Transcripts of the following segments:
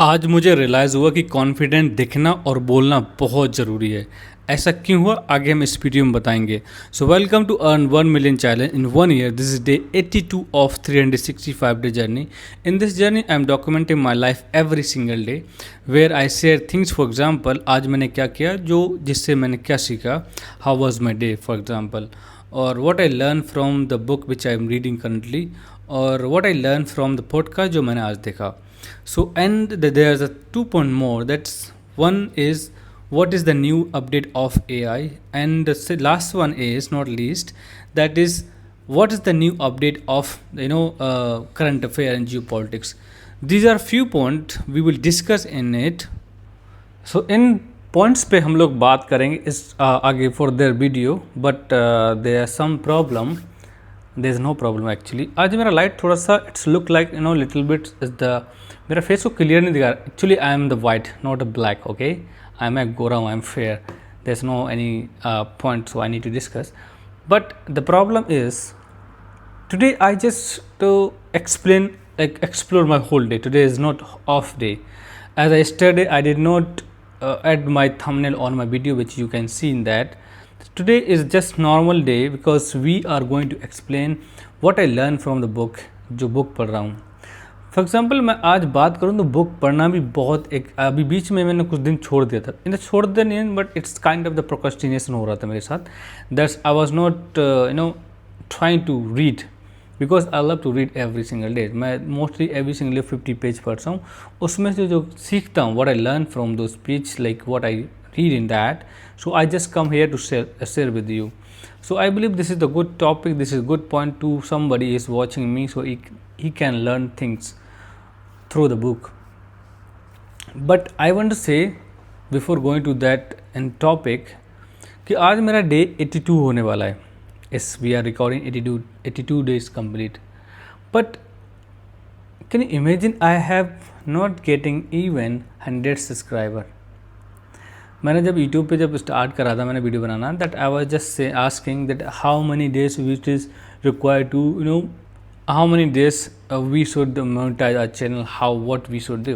आज मुझे रियलाइज़ हुआ कि कॉन्फिडेंट दिखना और बोलना बहुत ज़रूरी है। ऐसा क्यों हुआ आगे हम इस वीडियो में बताएंगे। So welcome to earn 1 million challenge in 1 year. This is day 82 of 365 day journey. In this journey I am documenting my life every single day where I share things. For example आज मैंने क्या किया, जो जिससे मैंने क्या सीखा, how was my day for example, और what I learn from the book which I am reading currently, और what I learn from the podcast जो मैंने आज देखा. So, and there's a 2 point more. That's one is what is the new update of AI, and the last one is not least, that is what is the new update of current affair and geopolitics. These are few points we will discuss in it. So in points पे हम लोग बात करेंगे इस आगे for their video, but there are some problem. There is no problem actually. आज मेरा light थोड़ा सा it's look like little bit is the मेरा फेस को क्लियर नहीं दिखा. Actually I am the white not a black. Okay, I am a गोरा, I am fair. There is no any point so I need to discuss. But the problem is today I just to explain explore my whole day. Today is not off day. As I yesterday I did not add my thumbnail on my video, which you can see in that. Today is just normal day because we are going to explain what I learned from the book, जो book पढ़ रहा हूँ. For example मैं आज बात करूँ तो book पढ़ना भी बहुत एक अभी बीच में मैंने कुछ दिन छोड़ दिया था. इन छोड़ दिया नहीं, but it's kind of the procrastination हो रहा था मेरे साथ. That's I was not trying to read because I love to read every single day. मैं mostly every single day 50 page पढ़ता हूँ. उसमें से जो सीखता हूँ, what I learn from those page, like what I read in that. So I just come here to share with you. So I believe this is the good topic, this is good point to somebody is watching me, so he can learn things through the book. But I want to say before going to that in topic कि आज मेरा day 82 होने वाला है. Yes, we are recording 82 days complete. But can you imagine I have not getting even 100 subscriber. मैंने जब YouTube पे जब स्टार्ट करा था मैंने वीडियो बनाना, that I was just say asking that how many days which is required to how many days we should monetise our channel, how what we should do.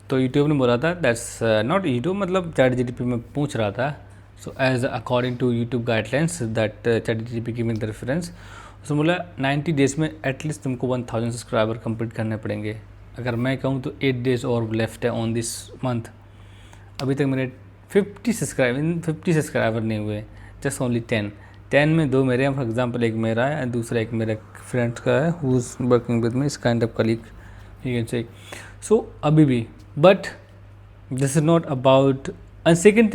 तो YouTube ने बोला था, दैट्स नॉट यूट्यूब, मतलब ChatGPT में पूछ रहा था. So as according to YouTube guidelines that ChatGPT की में रेफरेंस, उसने बोला 90 डेज में एटलीस्ट तुमको 1000 सब्सक्राइबर कंप्लीट करने पड़ेंगे. अगर मैं कहूँ तो 8 डेज और लेफ्ट है ऑन दिस मंथ. अभी तक मेरे 50 सब्सक्राइबर नहीं हुए, जस्ट ओनली 10 में 2 मेरे हैं. फॉर एग्जांपल एक मेरा है और दूसरा एक मेरे फ्रेंड्स का है who is working with me, इस kind of colleague you can say. So अभी भी, but this is not about. And second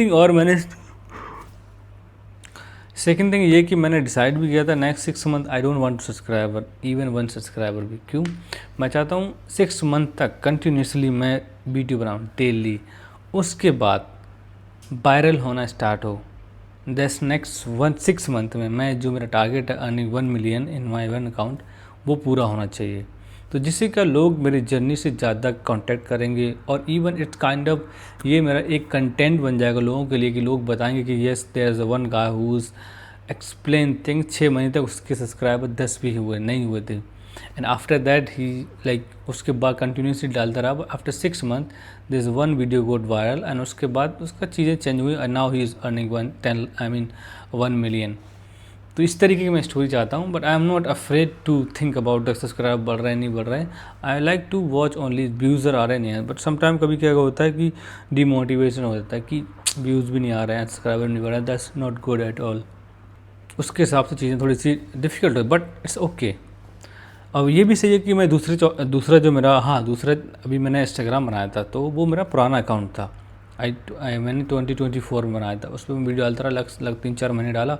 thing ये कि मैंने डिसाइड भी किया था next 6 month I don't want subscriber, even 1 subscriber भी. क्यों? मैं चाहता हूँ 6 मंथ तक कंटिन्यूसली मैं वीडियो बनाऊँ डेली, उसके बाद वायरल होना स्टार्ट हो. दैट्स नेक्स्ट 6 मंथ में मैं जो मेरा टारगेट है earning 1 million in my one account, वो पूरा होना चाहिए. तो जिससे क्या लोग मेरी जर्नी से ज़्यादा कांटेक्ट करेंगे, और इवन इट्स काइंड ऑफ ये मेरा एक कंटेंट बन जाएगा लोगों के लिए कि लोग बताएंगे कि yes there is one guy who is explain things. 6 महीने तक उसके सब्सक्राइबर 10 भी नहीं हुए थे. And after that he like उसके बाद कंटिन्यूसली डालता रहा. After 6 month this is 1 video got viral, and उसके बाद उसका चीज़ें चेंज हुई, एंड now he is earning 1 million. तो इस तरीके की मैं स्टोरी चाहता हूँ. But I am not afraid to think about the subscriber बढ़ रहे हैं नहीं बढ़ रहे हैं. I like to watch only व्यूज़र आ रहे नहीं हैं. बट समटाइम कभी क्या होता है कि डिमोटिवेशन हो जाता है कि व्यूज़ भी नहीं आ रहे हैं, सब्सक्राइबर नहीं बढ़ रहे हैं. That's not good at all. उसके हिसाब से चीज़ें थोड़ी सी डिफ़िकल्ट हो, बट इट्स ओके. अब ये भी सही है कि मैं दूसरा जो मेरा दूसरा अभी मैंने इंस्टाग्राम बनाया था, तो वो मेरा पुराना अकाउंट था. मैंने 2024 में बनाया था. उस पर मैं वीडियो डालता रहा, लग 3-4 महीने डाला.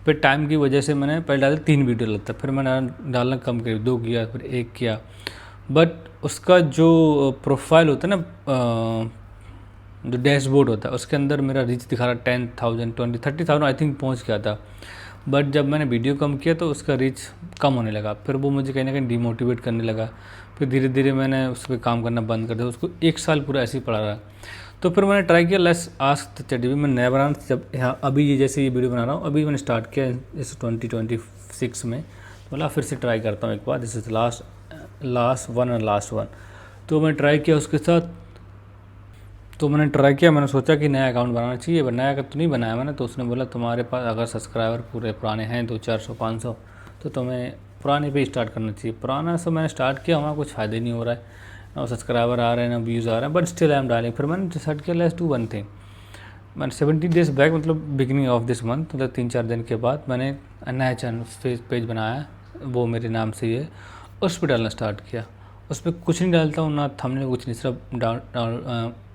फिर टाइम की वजह से मैंने पहले डाला 3 वीडियो लगता, फिर मैंने डालना कम किया, 2 किया, फिर 1 किया. बट उसका जो प्रोफाइल होता है ना, जो डैशबोर्ड होता है, उसके अंदर मेरा रीच दिखा रहा 10,000 30,000 आई थिंक पहुँच गया था. बट जब मैंने वीडियो कम किया तो उसका रीच कम होने लगा. फिर वो मुझे कहीं ना कहीं डिमोटिवेट करने लगा. फिर धीरे धीरे मैंने उस पर काम करना बंद कर दिया. उसको 1 साल पूरा ऐसे ही पड़ा रहा. तो फिर मैंने ट्राई किया लेट्स आस्क ChatGPT. मैं नया बना जब यहाँ अभी ये जैसे ये वीडियो बना रहा हूँ, अभी मैंने स्टार्ट किया इस 2026 में. बोला फिर से ट्राई करता हूँ एक बार. This is last one. तो मैं ट्राई किया उसके साथ. तो मैंने ट्राई किया, मैंने सोचा कि नया अकाउंट बनाना चाहिए, बट नया अकाउंट तो नहीं बनाया मैंने। तो उसने बोला तुम्हारे पास अगर सब्सक्राइबर पूरे पुराने हैं 200-400-500 तो तुम्हें पुराने पे स्टार्ट करना चाहिए। पुराना से मैंने स्टार्ट किया, वहाँ कुछ फ़ायदा नहीं हो रहा है, ना सब्सक्राइबर आ रहे हैं ना व्यूज़ आ रहे हैं, बट स्टिल आई एम डालिंग। फिर मैंने डिसाइड किया लेट्स डू वन थिंग। मैंने 70 डेज बैक, मतलब बिगिनिंग ऑफ दिस मंथ, मतलब 3-4 दिन के बाद मैंने नया चैनल पेज बनाया, वो मेरे नाम से ही है। उस पर डालना स्टार्ट किया। उस पर कुछ नहीं डालता हूँ, ना थंबनेल कुछ नहीं, सिर्फ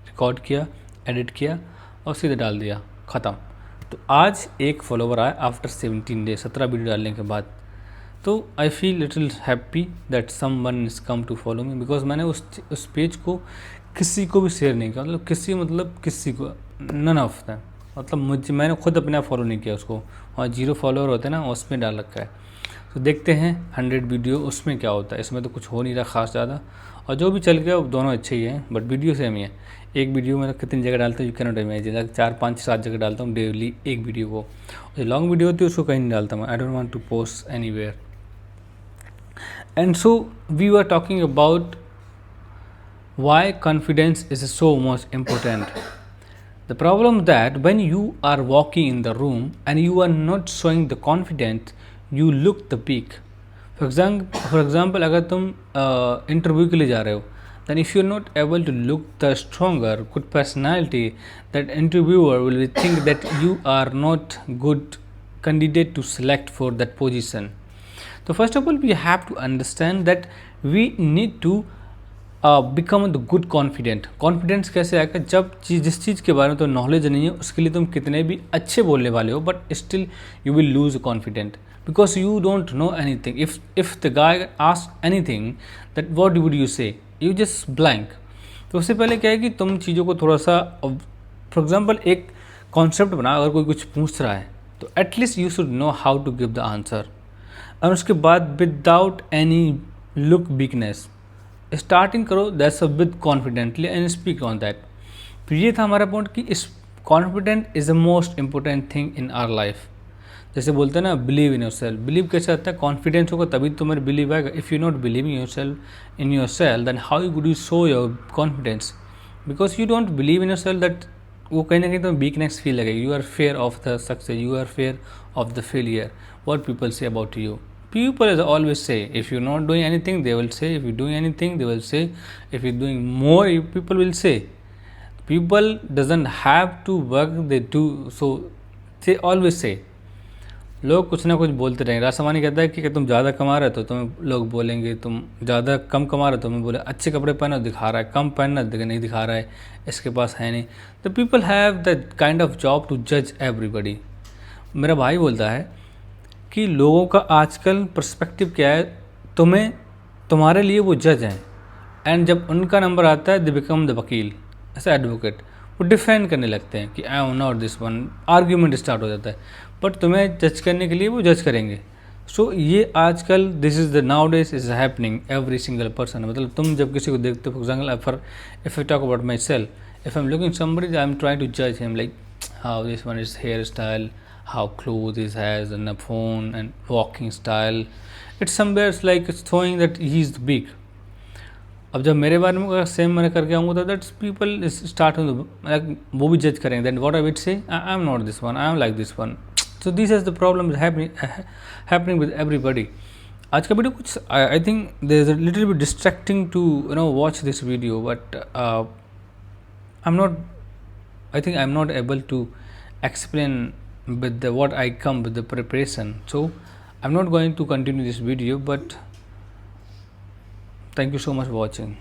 रिकॉर्ड किया, एडिट किया और सीधे डाल दिया, ख़त्म। तो आज एक फॉलोवर आया आफ्टर 17 डेज, 17 वीडियो डालने के बाद। तो I feel little happy that someone is come to follow me, because मैंने उस पेज को किसी को भी शेयर नहीं किया, मतलब किसी को, नन ऑफ दैम, मतलब मैंने खुद अपने आप फॉलो नहीं किया उसको। और 0 फॉलोअर होते हैं ना, उसमें डाल रखा है। तो देखते हैं 100 वीडियो उसमें क्या होता है। इसमें तो कुछ हो नहीं रहा खास ज़्यादा, और जो भी चल गया वो दोनों अच्छे ही हैं, बट वीडियो सेम ही है। एक वीडियो में कितनी जगह डालता हूँ यू कैन नॉट इमेजिन, 4-5-7 जगह डालता हूँ डेली एक वीडियो को। जो लॉन्ग वीडियो होती है उसको कहीं नहीं डालता मैं, I don't want to post anywhere. And so we were talking about why confidence is so much important. The problem that when you are walking in the room and you are not showing the confidence, you look the weak. For example, अगर तुम interview के लिए जा रहे हो, then if you're not able to look the stronger, good personality, that interviewer will think that you are not good candidate to select for that position. So first of all, we have to understand that we need to become the good confident. Confidence कैसे आएगा? जब जिस चीज़ के बारे में तो knowledge नहीं है, उसके लिए तुम कितने भी अच्छे बोलने वाले हो, but still you will lose confident because you don't know any thing. If the guy ask any thing that what would you से, यू जस्ट ब्लैंक। तो उससे पहले क्या है कि तुम चीज़ों को थोड़ा सा, फॉर एग्जाम्पल एक कॉन्सेप्ट बना, अगर कोई कुछ पूछ रहा है तो at least you should know how to give the answer. और उसके बाद without any look weakness starting करो, that's a with confidently and speak on that. तो ये था हमारा पॉइंट कि इस confident is the most important thing in our life. जैसे बोलते हैं ना, believe in yourself. Believe कैसे आता है? कॉन्फिडेंस होगा तभी तुम्हारे बिलीव आएगा। If you not believing in your self then how would you show your confidence? Because you don't believe in yourself, that वो कहीं ना कहीं तुम्हें वीकनेस फील लगेगी। You are fair of the success, you are fair of the failure, what people say about you. People always say, if you're not doing anything, they will say. If you're doing anything, they will say. If you're doing more, people will say. People doesn't have to work, they do. So they always say. लोग कुछ ना कुछ बोलते रहेंगे। रासामानी कहता है कि तुम ज़्यादा कमा रहे हो तो तुम्हें लोग बोलेंगे, तुम ज़्यादा कम कमा रहे हो तो तुम्हें बोले अच्छे कपड़े पहनो दिखा रहा है, कम पहनना नहीं दिखा रहा है, इसके पास है नहीं। तो people have that kind of job to जज एवरीबडी। मेरा भाई बोलता है कि लोगों का आजकल पर्सपेक्टिव क्या है, तुम्हारे लिए वो जज हैं, एंड जब उनका नंबर आता है दे बिकम द वकील, ऐसा एडवोकेट। वो डिफेंड करने लगते हैं कि आई am not this one, argument start हो जाता है। बट तुम्हें जज करने के लिए वो जज करेंगे। सो ये आजकल this is the nowadays is happening every single person. मतलब तुम जब किसी को देखते हो, for example if I talk about myself, if I am looking somebody I am trying to जज him like how this one is hair style, how clothes he has and a phone and walking style. It's somewhere it's like it's showing that he's big. अब जब मेरे बारे में same मैंने करके आऊँगा तो दैट्स पीपल स्टार्ट वो भी जज करेंगे that what I will say, I am not this one, I am like this one. So this is the problem happening with everybody. आज का वीडियो कुछ I think there is a little bit distracting to watch this video, but I am not, I think I am not able to explain with what I come with the preparation. So I'm not going to continue this video, but thank you so much for watching.